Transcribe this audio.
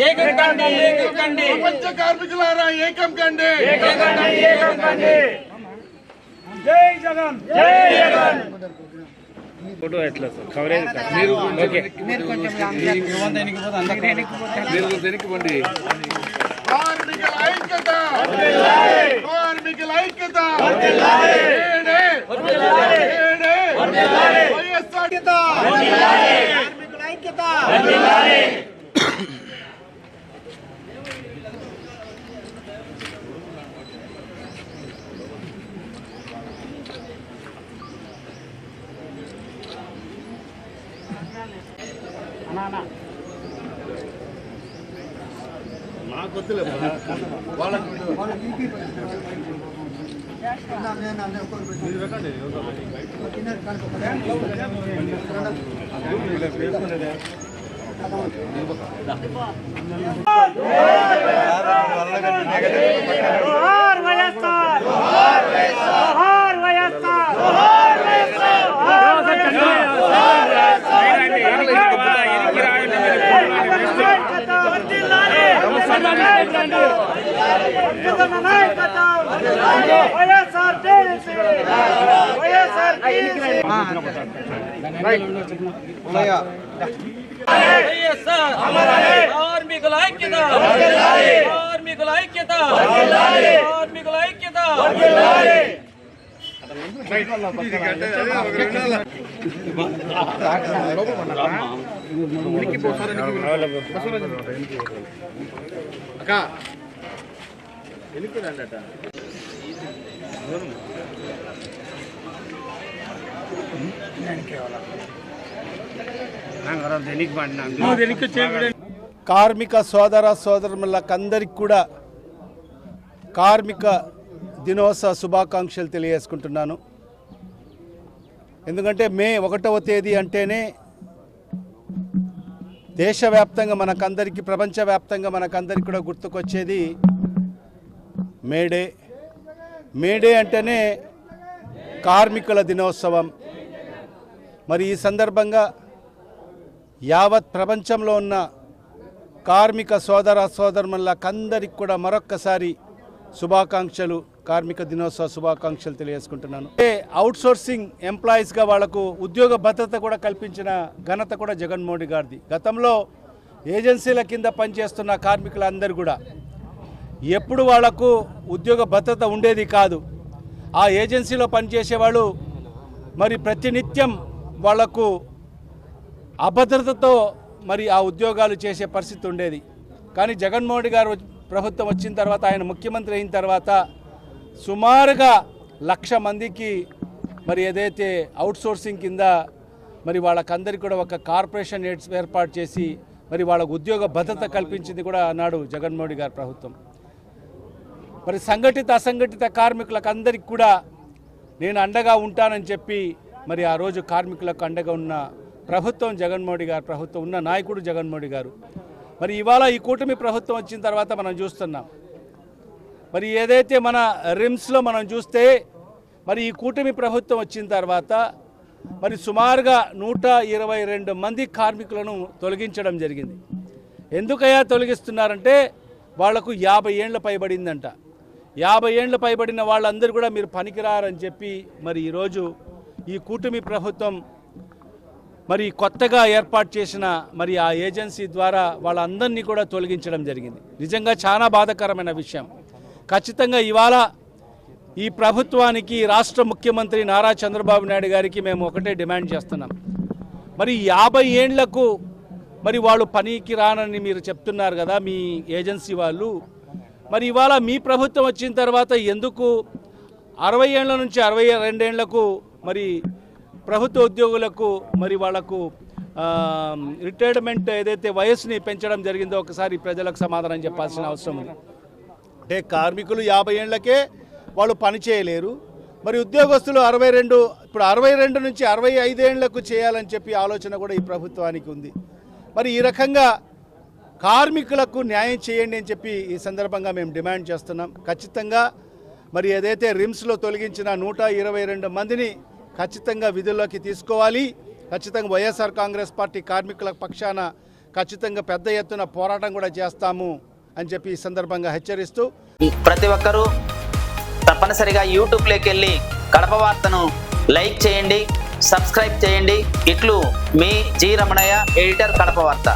ప్రపంచ కార్మికులారా ఏకం కండి. జై జగన్, జై జగన్. ఫోటో ఎట్లా సార్ కవరేజ్ వెనక్కిపోండి. కార్మికుల ఐక్యత, కార్మికుల ఐక్యత. వైఎస్ఆర్ కార్మికుల ఐక్యత. నాకు వద్దులే వాళ్ళకి కార్మికుల ఐక్యత, కార్మికుల ఐక్యత, కార్మికుల ఐక్యత. కార్మిక సోదర సోదరులకందరికి కూడా కార్మిక దినోత్సవ శుభాకాంక్షలు తెలియజేసుకుంటున్నాను. ఎందుకంటే మే 1వ తేదీ అంటేనే దేశవ్యాప్తంగా మనకందరికీ, ప్రపంచవ్యాప్తంగా మనకందరికి కూడా గుర్తుకొచ్చేది మేడే. మేడే అంటేనే కార్మికుల దినోత్సవం. మరి ఈ సందర్భంగా యావత్ ప్రపంచంలో ఉన్న కార్మిక సోదర సోదరులకందరికి కూడా మరొక్కసారి శుభాకాంక్షలు, కార్మిక దినోత్సవ శుభాకాంక్షలు తెలియజేసుకుంటున్నాను. అవుట్సోర్సింగ్ ఎంప్లాయీస్గా వాళ్లకు ఉద్యోగ భద్రత కూడా కల్పించిన ఘనత కూడా జగన్మోహన్ గారిది. గతంలో ఏజెన్సీల కింద పనిచేస్తున్న కార్మికులందరూ కూడా ఎప్పుడు వాళ్లకు ఉద్యోగ భద్రత ఉండేది కాదు. ఆ ఏజెన్సీలో పనిచేసేవాళ్ళు మరి ప్రతినిత్యం వాళ్లకు అభద్రతతో మరి ఆ ఉద్యోగాలు చేసే పరిస్థితి ఉండేది. కానీ జగన్మోహన్ గారు ప్రభుత్వం వచ్చిన తర్వాత, ఆయన ముఖ్యమంత్రి అయిన తర్వాత సుమారుగా 1,00,000 మందికి మరి ఏదైతే అవుట్సోర్సింగ్ కింద మరి వాళ్ళకందరికీ కూడా ఒక కార్పొరేషన్ ఏర్పాటు చేసి మరి వాళ్ళకు ఉద్యోగ భద్రత కల్పించింది కూడా అన్నాడు జగన్మోహన్ గారి ప్రభుత్వం. మరి సంఘటిత అసంఘటిత కార్మికులకు అందరికీ కూడా నేను అండగా ఉంటానని చెప్పి మరి ఆ రోజు కార్మికులకు అండగా ఉన్న ప్రభుత్వం జగన్మోహన్ గారు ప్రభుత్వం, ఉన్న నాయకుడు జగన్మోహన్ గారు. మరి ఇవాళ ఈ కూటమి ప్రభుత్వం వచ్చిన తర్వాత మనం చూస్తున్నాం, మరి ఏదైతే మన రిమ్స్లో మనం చూస్తే మరి ఈ కూటమి ప్రభుత్వం వచ్చిన తర్వాత మరి సుమారుగా 122 మంది కార్మికులను తొలగించడం జరిగింది. ఎందుకయ్యా తొలగిస్తున్నారంటే వాళ్లకు 50 ఏళ్ల పైబడిందంట. 50 ఏళ్ల పైబడిన వాళ్ళందరూ కూడా మీరు పనికిరారని చెప్పి మరి ఈరోజు ఈ కూటమి ప్రభుత్వం మరి కొత్తగా ఏర్పాటు చేసిన మరి ఆ ఏజెన్సీ ద్వారా వాళ్ళందరినీ కూడా తొలగించడం జరిగింది. నిజంగా చాలా బాధాకరమైన విషయం. ఖచ్చితంగా ఇవాళ ఈ ప్రభుత్వానికి, రాష్ట్ర ముఖ్యమంత్రి నారా చంద్రబాబు నాయుడు గారికి మేము ఒకటే డిమాండ్ చేస్తున్నాం. మరి 50 ఏళ్లకు మరి వాళ్ళు పనికి రానని మీరు చెప్తున్నారు కదా మీ ఏజెన్సీ వాళ్ళు. మరి ఇవాళ మీ ప్రభుత్వం వచ్చిన తర్వాత ఎందుకు 60 ఏళ్ల నుంచి 62 ఏళ్లకు మరి ప్రభుత్వ ఉద్యోగులకు మరి వాళ్లకు రిటైర్మెంట్ ఏదైతే వయసుని పెంచడం జరిగిందో ఒకసారి ప్రజలకు సమాధానం చెప్పాల్సిన అవసరం ఉంది. అంటే కార్మికులు 50 ఏళ్లకే వాళ్ళు పని చేయలేరు, మరి ఉద్యోగస్తులు 62 నుంచి 65 ఏళ్లకు చేయాలని చెప్పి ఆలోచన కూడా ఈ ప్రభుత్వానికి ఉంది. మరి ఈ రకంగా కార్మికులకు న్యాయం చేయండి అని చెప్పి ఈ సందర్భంగా మేము డిమాండ్ చేస్తున్నాం. ఖచ్చితంగా మరి ఏదైతే రిమ్స్లో తొలగించిన 122 మందిని ఖచ్చితంగా విధుల్లోకి తీసుకోవాలి. ఖచ్చితంగా వైఎస్ఆర్ కాంగ్రెస్ పార్టీ కార్మికుల పక్షాన ఖచ్చితంగా పెద్ద ఎత్తున పోరాటం కూడా చేస్తాము అని చెప్పి ఈ సందర్భంగా హెచ్చరిస్తూ ప్రతి ఒక్కరూ తప్పనిసరిగా యూట్యూబ్లోకి వెళ్ళి కడప వార్తను లైక్ చేయండి, సబ్స్క్రైబ్ చేయండి. ఇట్లు మీ జి రమణయ్య, ఎడిటర్, కడప వార్త.